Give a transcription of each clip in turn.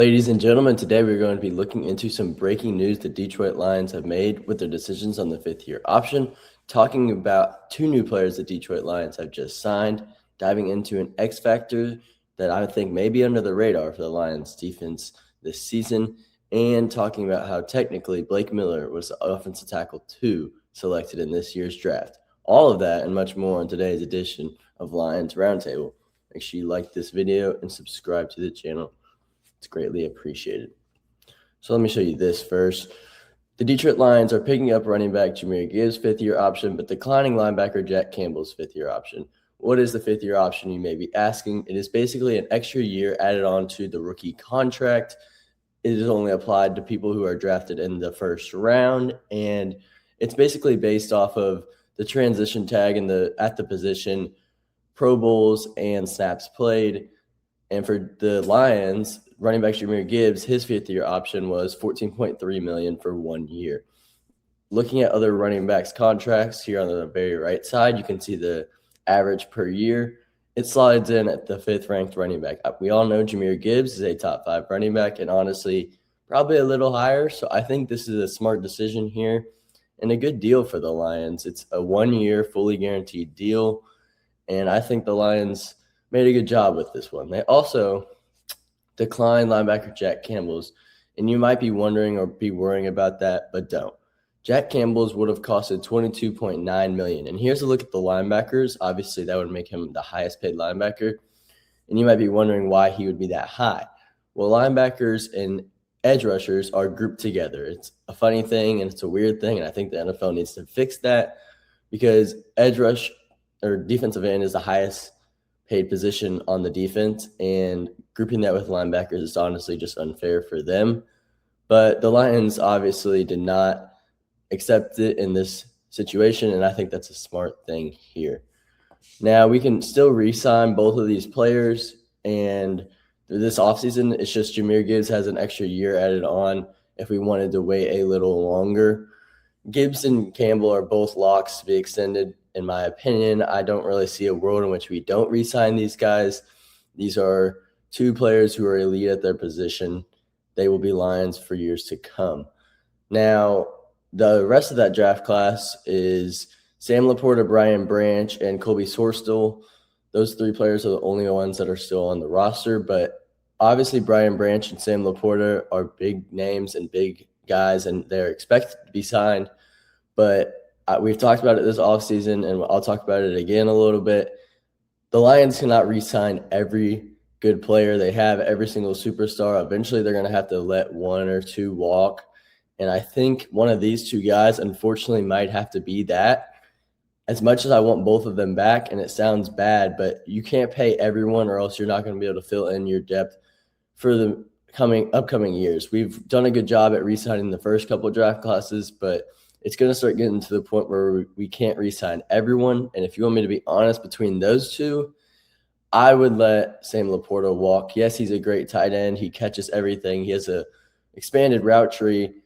Ladies and gentlemen, today we're going to be looking into some breaking news the Detroit Lions have made with their decisions on the fifth-year option, talking about two new players the Detroit Lions have just signed, diving into an X factor that I think may be under the radar for the Lions defense this season, and talking about how technically Blake Miller was the offensive tackle 2 selected in this year's draft. All of that and much more in today's edition of Lions Roundtable. Make sure you like this video and subscribe to the channel. It's greatly appreciated. So let me show you this first. The Detroit Lions are picking up running back Jahmyr Gibbs' fifth-year option, but declining linebacker Jack Campbell's fifth-year option. What is the fifth-year option, you may be asking? It is basically an extra year added on to the rookie contract. It is only applied to people who are drafted in the first round, and it's basically based off of the transition tag at the position, Pro Bowls, and snaps played. And for the Lions, running back Jahmyr Gibbs, his fifth-year option was $14.3 million for 1 year. Looking at other running backs' contracts here on the very right side, you can see the average per year. It slides in at the fifth-ranked running back. We all know Jahmyr Gibbs is a top 5 running back, and honestly, probably a little higher. So I think this is a smart decision here and a good deal for the Lions. It's a 1-year, fully guaranteed deal, and I think the Lions made a good job with this one. They also declined linebacker Jack Campbell's, and you might be wondering or be worrying about that, but don't. Jack Campbell's would have costed $22.9 million, and here's a look at the linebackers. Obviously, that would make him the highest paid linebacker, and you might be wondering why he would be that high. Well, linebackers and edge rushers are grouped together. It's a funny thing, and it's a weird thing, and I think the NFL needs to fix that because edge rush or defensive end is the highest paid position on the defense, and grouping that with linebackers is honestly just unfair for them. But the Lions obviously did not accept it in this situation, and I think that's a smart thing here. Now, we can still re-sign both of these players, and this offseason, it's just Jahmyr Gibbs has an extra year added on if we wanted to wait a little longer. Gibbs and Campbell are both locks to be extended. In my opinion, I don't really see a world in which we don't re-sign these guys. These are two players who are elite at their position. They will be Lions for years to come. Now, the rest of that draft class is Sam Laporta, Brian Branch, and Colby Sorstel. Those three players are the only ones that are still on the roster, but obviously Brian Branch and Sam Laporta are big names and big guys, and they're expected to be signed. But we've talked about it this offseason, and I'll talk about it again a little bit. The Lions cannot re-sign every good player they have, every single superstar. Eventually, they're going to have to let one or two walk. And I think one of these two guys, unfortunately, might have to be that. As much as I want both of them back, and it sounds bad, but you can't pay everyone or else you're not going to be able to fill in your depth for the upcoming years. We've done a good job at re-signing the first couple of draft classes, but it's going to start getting to the point where we can't re-sign everyone. And if you want me to be honest, between those two, I would let Sam Laporta walk. Yes, he's a great tight end. He catches everything. He has a expanded route tree.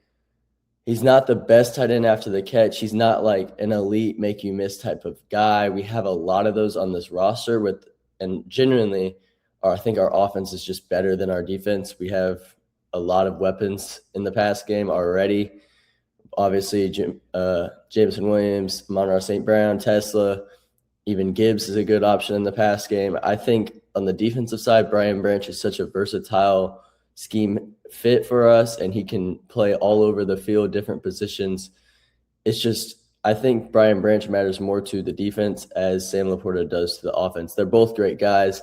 He's not the best tight end after the catch. He's not like an elite make you miss type of guy. We have a lot of those on this roster and genuinely, I think our offense is just better than our defense. We have a lot of weapons in the pass game already. Obviously, Jameson Williams, Amon-Ra St. Brown, Tesla, even Gibbs is a good option in the pass game. I think on the defensive side, Brian Branch is such a versatile scheme fit for us, and he can play all over the field, different positions. It's just, I think Brian Branch matters more to the defense as Sam Laporta does to the offense. They're both great guys,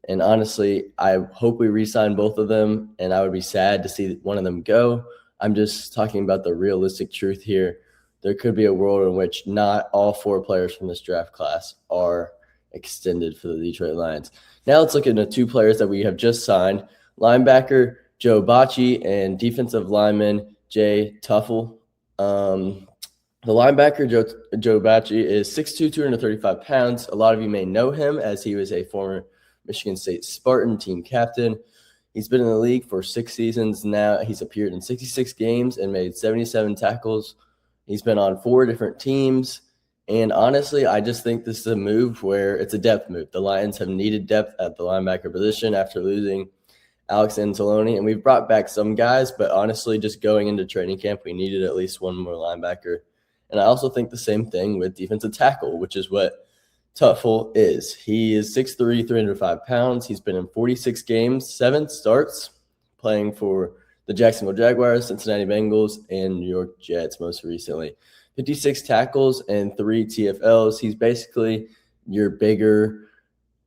and honestly, I hope we re-sign both of them, and I would be sad to see one of them go. I'm just talking about the realistic truth here. There could be a world in which not all 4 players from this draft class are extended for the Detroit Lions. Now let's look at the 2 players that we have just signed. Linebacker Joe Bacci and defensive lineman Jay Tuffle. The linebacker Joe Bacci is 6'2", 235 pounds. A lot of you may know him as he was a former Michigan State Spartan team captain. He's been in the league for 6 seasons now. He's appeared in 66 games and made 77 tackles. He's been on 4 different teams. And honestly, I just think this is a move where it's a depth move. The Lions have needed depth at the linebacker position after losing Alex Anzalone, and we've brought back some guys, but honestly, just going into training camp, we needed at least one more linebacker. And I also think the same thing with defensive tackle, which is what Tuffle is. He is 6'3", 305 pounds. He's been in 46 games, 7 starts, playing for the Jacksonville Jaguars, Cincinnati Bengals, and New York Jets most recently. 56 tackles and 3 TFLs. He's basically your bigger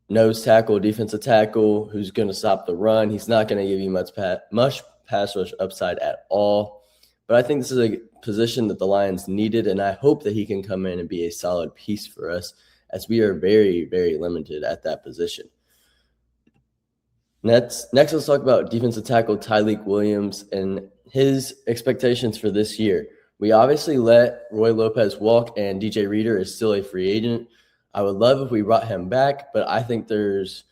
nose tackle, defensive tackle who's going to stop the run. He's not going to give you much pass rush upside at all. But I think this is a position that the Lions needed, and I hope that he can come in and be a solid piece for us, as we are very, very limited at that position. Next, let's talk about defensive tackle Tyleik Williams and his expectations for this year. We obviously let Roy Lopez walk, and DJ Reader is still a free agent. I would love if we brought him back, but I think there's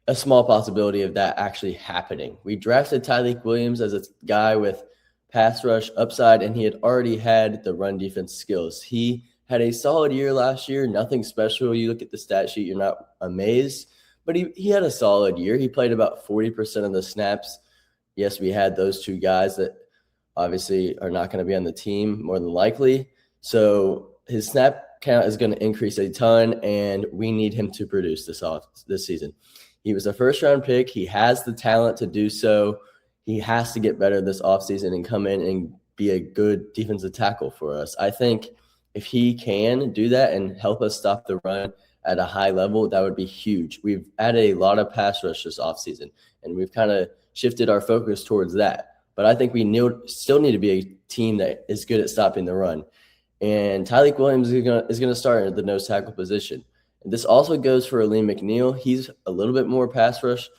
a small possibility of that actually happening. We drafted Tyleik Williams as a guy with pass rush upside, and he had already had the run defense skills. He had a solid year last year, nothing special. You look at the stat sheet, you're not amazed, but he had a solid year. He played about 40% of the snaps. Yes, we had those 2 guys that obviously are not going to be on the team more than likely. So his snap count is going to increase a ton, and we need him to produce this season. He was a first-round pick. He has the talent to do so. He has to get better this offseason and come in and be a good defensive tackle for us. I think if he can do that and help us stop the run at a high level, that would be huge. We've added a lot of pass rush this offseason, and we've kind of shifted our focus towards that. But I think we still need to be a team that is good at stopping the run. And Tyleik Williams is going to start at the nose tackle position. And this also goes for Aleem McNeil. He's a little bit more pass rush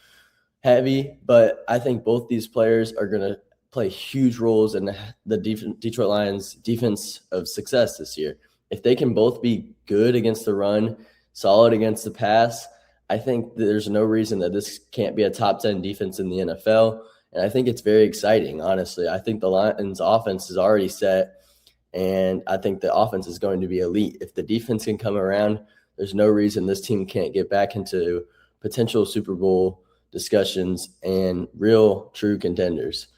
heavy, but I think both these players are going to play huge roles in the Detroit Lions' defense of success this year. If they can both be good against the run, solid against the pass, I think there's no reason that this can't be a top 10 defense in the NFL. And I think it's very exciting, honestly. I think the Lions' offense is already set, and I think the offense is going to be elite. If the defense can come around, there's no reason this team can't get back into potential Super Bowl discussions and real, true contenders.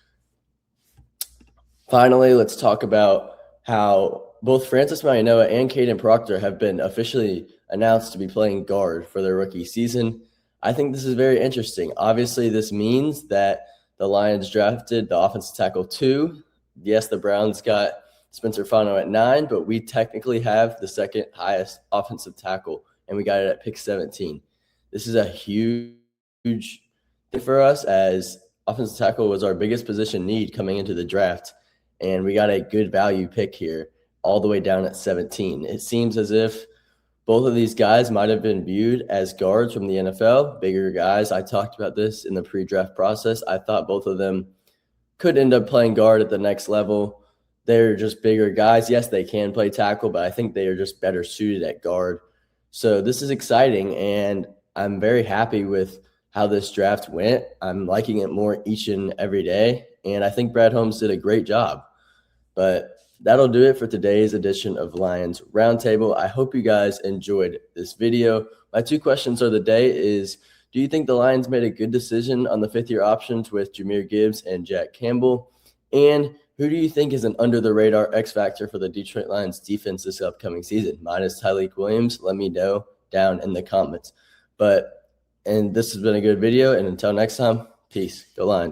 Finally, let's talk about how both Francis Mauigoa and Caden Proctor have been officially announced to be playing guard for their rookie season. I think this is very interesting. Obviously, this means that the Lions drafted the offensive tackle 2. Yes, the Browns got Spencer Fano at 9, but we technically have the second highest offensive tackle, and we got it at pick 17. This is a huge thing for us, as offensive tackle was our biggest position need coming into the draft, and we got a good value pick here all the way down at 17. It seems as if both of these guys might have been viewed as guards from the NFL, bigger guys. I talked about this in the pre-draft process. I thought both of them could end up playing guard at the next level. They're just bigger guys. Yes, they can play tackle, but I think they are just better suited at guard. So this is exciting, and I'm very happy with how this draft went. I'm liking it more each and every day, and I think Brad Holmes did a great job. But that'll do it for today's edition of Lions Roundtable. I hope you guys enjoyed this video. My 2 questions of the day is, do you think the Lions made a good decision on the 5th-year options with Jahmyr Gibbs and Jack Campbell? And who do you think is an under-the-radar X factor for the Detroit Lions defense this upcoming season? Mine is Tyleik Williams. Let me know down in the comments. And this has been a good video, and until next time, peace. Go Lions.